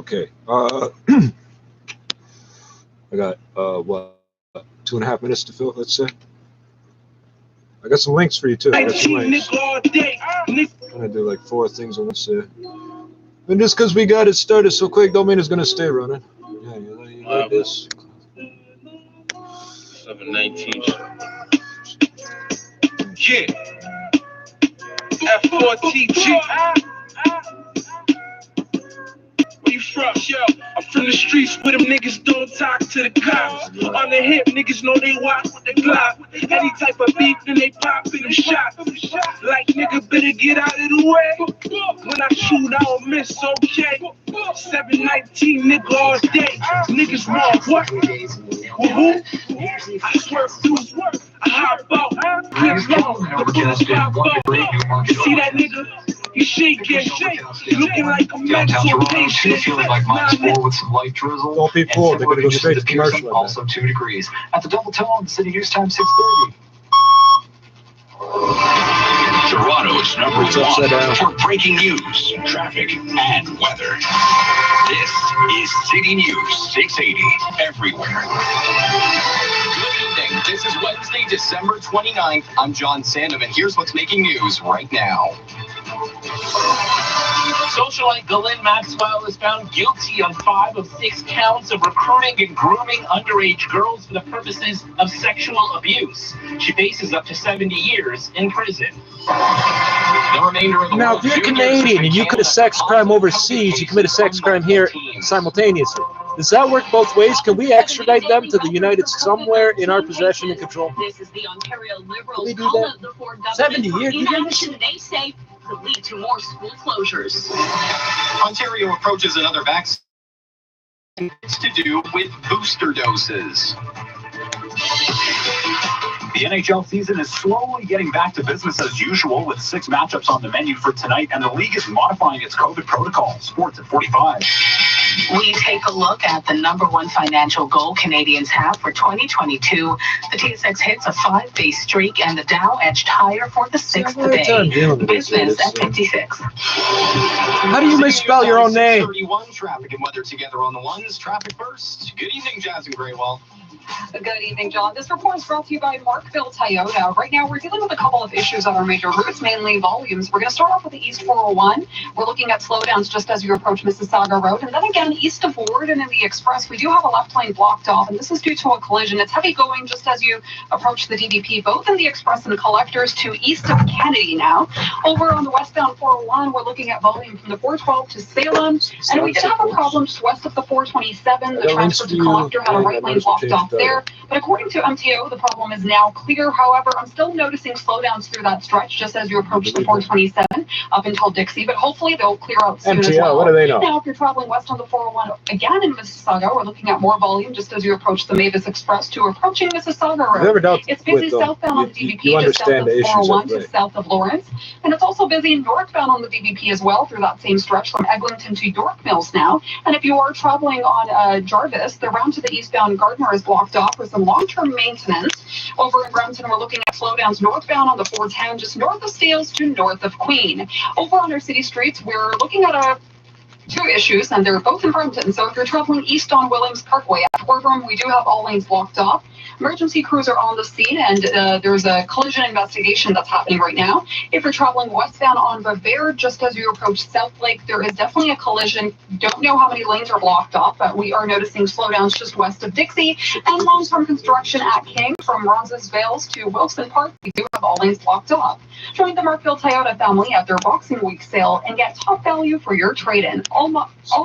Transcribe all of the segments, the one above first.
Okay. I got what, 2.5 minutes to fill, let's say. I got some links for you too. I got some links. I'm gonna do like 4 things on this. And just because we got it started so quick, don't mean it's gonna stay running. Yeah, you like this. 719. Yeah. F4TG. Where you from? Yo, I'm from the streets where them niggas don't talk to the cops. On the hip, niggas know they walk with the Glock. Any type of beef, then they pop in them shots. Like, nigga, better get out of the way. When I shoot, I don't miss, okay? 719, nigga, all day. Niggas want what? Who? I swear through work. I hop out. Clip long. The bullets pop out. You see that nigga? You shaking, looking like a mental patient. Feeling like -4 with some light drizzle. Don't be fooled, they're gonna go straight to commercial. Also 2 degrees. At the double tone, City News Time 6:30. Toronto's #1 for breaking news, traffic, and weather. This is City News 680 everywhere. Good evening. This is Wednesday, December 29th. I'm John Sandham, and here's what's making news right now. Socialite Ghislaine Maxwell is found guilty on 5 of 6 counts of recruiting and grooming underage girls for the purposes of sexual abuse. She faces up to 70 years in prison. The remainder of the Now, if you're Canadian and you commit a sex crime overseas, you commit a sex crime here simultaneously. Does that work both ways? Can we extradite them to the United somewhere in our possession and control? This is the Ontario Liberals. Can we do that? The Ford government 70 for years? inaction they say could lead to more school closures. Ontario approaches another vaccine. It's to do with booster doses. The NHL season is slowly getting back to business as usual with 6 matchups on the menu for tonight, and the league is modifying its COVID protocol. Sports at 45. We take a look at the #1 financial goal Canadians have for 2022. The TSX hits a 5-day streak, and the Dow edged higher for the 6th day. Business at 56. How do you misspell your own name? 31 traffic and weather together on the ones. Traffic first. Good evening, Jasmine Graywell. Good evening, John. This report is brought to you by Markville Toyota. Right now, we're dealing with a couple of issues on our major routes, mainly volumes. We're going to start off with the East 401. We're looking at slowdowns just as you approach Mississauga Road. And then again, east of Ward and in the Express, we do have a left lane blocked off, and this is due to a collision. It's heavy going just as you approach the DVP, both in the Express and Collectors to east of Kennedy now. Over on the westbound 401, we're looking at volume from the 412 to Salem. And we did have a problem just west of the 427. The transfer to Collector had a right lane blocked off there. But according to MTO, the problem is now clear. However, I'm still noticing slowdowns through that stretch just as you approach the 427 up until Dixie. But hopefully they'll clear out soon as well. What do they know? Now, if you're traveling west on the 401 again in Mississauga, we're looking at more volume just as you approach the Mavis Express to approaching Mississauga Road. It's busy southbound on the DVP just south of 401 to south of Lawrence. And it's also busy northbound on the DVP as well through that same stretch from Eglinton to York Mills now. And if you are traveling on Jarvis, the route to the eastbound Gardner is blocked off for some long-term maintenance. Over in Brampton, we're looking at slowdowns northbound on the 410, just north of Steeles to north of Queen. Over on our city streets, we're looking at two issues, and they're both in Brampton. So if you're traveling east on Williams Parkway at Fordham, we do have all lanes blocked off. Emergency crews are on the scene, and there's a collision investigation that's happening right now. If you're traveling westbound on Revere, just as you approach South Lake, there is definitely a collision. Don't know how many lanes are blocked off, but we are noticing slowdowns just west of Dixie. And long-term construction at King from Roncesvalles to Wilson Park, we do have all lanes blocked off. Join the Markville Toyota family at their Boxing Week sale and get top value for your trade-in. All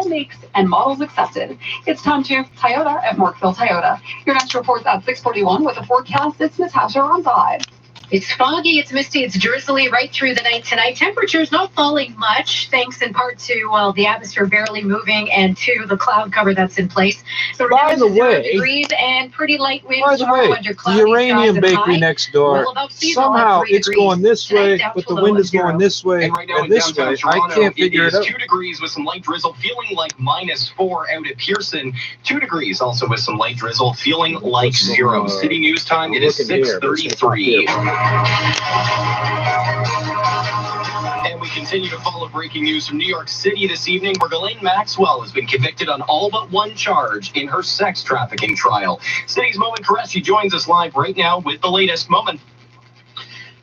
makes and models accepted. It's time to Toyota at Markville Toyota. Your next report's at 6:41 with a forecast. It's Natasha on 5. It's foggy, it's misty, it's drizzly right through the night tonight. Temperatures not falling much, thanks in part to, well, the atmosphere barely moving and to the cloud cover that's in place. So by the way, degrees and pretty light winds. By the way, the Uranium Bakery next door, somehow it's going this way, but the wind is going this way and this way. I can't figure it out. 2 degrees with some light drizzle, feeling like -4 out at Pearson. 2 degrees also with some light drizzle, feeling like 0. City News Time, it is 6:33. And we Continue to follow breaking news from New York City this evening, where Ghislaine Maxwell has been convicted on all but one charge in her sex trafficking trial. City's Moment Qureshi joins us live right now with the latest. Moment.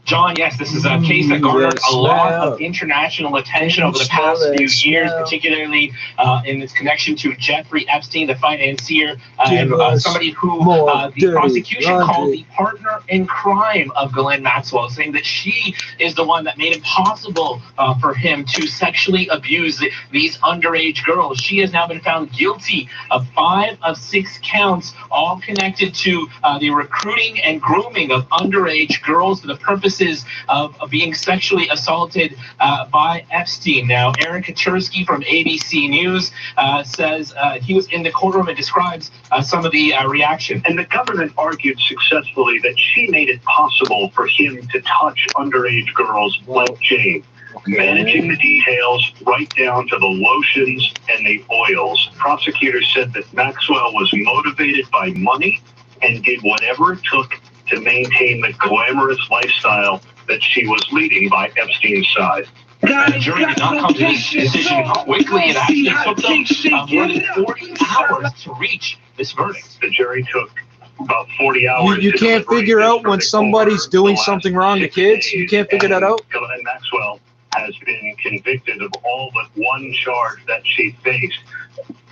John, yes, this is a case that garnered a lot of international attention over the past few years, particularly in its connection to Jeffrey Epstein, the financier, and somebody who the prosecution called the partner in crime of Ghislaine Maxwell, saying that she is the one that made it possible for him to sexually abuse these underage girls. She has now been found guilty of 5 of 6 counts, all connected to the recruiting and grooming of underage girls for the purpose of being sexually assaulted by Epstein. Now, Aaron Katersky from ABC News says he was in the courtroom and describes some of the reaction. And the government argued successfully that she made it possible for him to touch underage girls like Jane. Managing the details right down to the lotions and the oils. Prosecutors said that Maxwell was motivated by money and did whatever it took to maintain the glamorous lifestyle that she was leading by Epstein's side. And the jury did not come to this decision quickly. It actually took them more than 40 hours to reach this verdict. The jury took about 40 hours. You can't figure out when somebody's doing something wrong to kids. You can't figure that out. Ghislaine Maxwell has been convicted of all but one charge that she faced.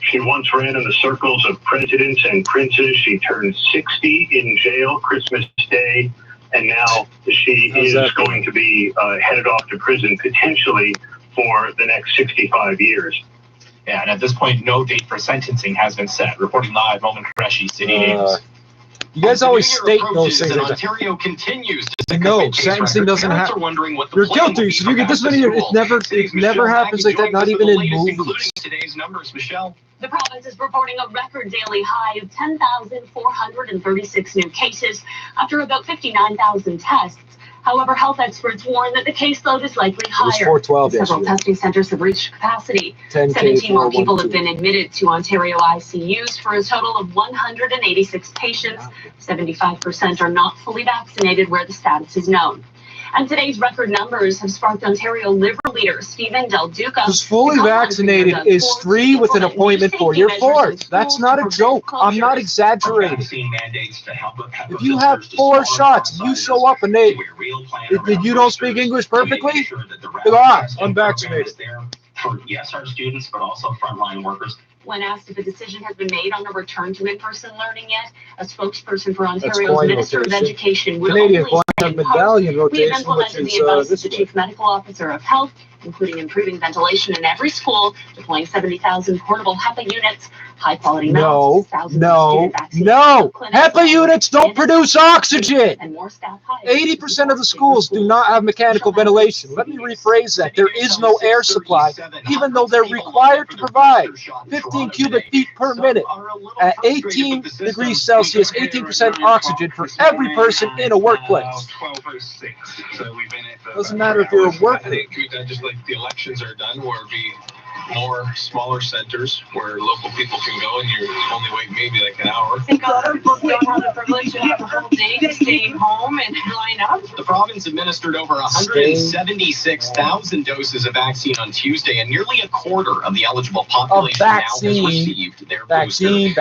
She once ran in the circles of presidents and princes. She turned 60 in jail Christmas Day, and now she is going to be headed off to prison potentially for the next 65 years. Yeah, and at this point, no date for sentencing has been set. Reporting live, Moment Qureshi, City News. You guys always state those things. Ontario continues to no, sentencing doesn't happen. You're guilty. So you get this many. It never happens like that. Not even in movies. Today's numbers, Michelle. The province is reporting a record daily high of 10,436 new cases after about 59,000 tests. However, health experts warn that the caseload is likely higher. Several testing centers have reached capacity. 17 more people have been admitted to Ontario ICUs for a total of 186 patients. 75% are not fully vaccinated where the status is known. And today's record numbers have sparked Ontario Liberal leader Stephen Del Duca. Who's fully vaccinated is 3 with an appointment for your 4th. That's not a joke. I'm not exaggerating. If you have 4 shots, you show up and you don't speak English perfectly, unvaccinated. Yes, our students, but also frontline workers. When asked if a decision has been made on a return to in-person learning yet, a spokesperson for Ontario's Minister of Education will Canadian medallion rotation, we have implemented the advice of the Chief Medical Officer of Health, including improving ventilation in every school, deploying 70,000 portable HEPA units, high-quality masks, thousands of HEPA units don't produce oxygen. And more staff hires. 80% of the schools do not have mechanical ventilation. Let me rephrase that. There is no air supply, even though they're required to provide 15 cubic feet per minute at 18 degrees Celsius, 18% oxygen for every person in a workplace. Doesn't matter if you're a worker. I think just like the elections are done, where it'd be more smaller centers where local people can go, and you only wait maybe like an hour. I think other people don't have the privilege to have a whole day to stay home and line up. The province administered over 176,000 doses of vaccine on Tuesday, and nearly a quarter of the eligible population now has received their booster. You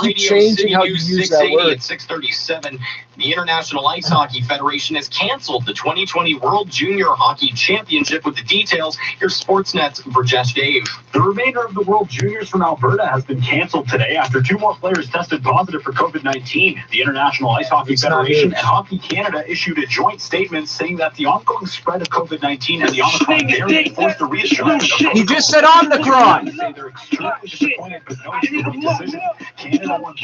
keep changing how you use that word. At 6:37, the International Ice Hockey Federation has canceled the 2020 World Junior Hockey Championship. With the details, here's Sportsnet's Burjesh Dave. The remainder of the World Juniors from Alberta has been canceled today after 2 more players tested positive for COVID-19. The International Ice Hockey Federation and Hockey Canada issued a joint statement saying that the ongoing spread of COVID-19 and the Omicron variant forced a reassurance. He just said Omicron. They say they're extremely disappointed with no decision. Canada won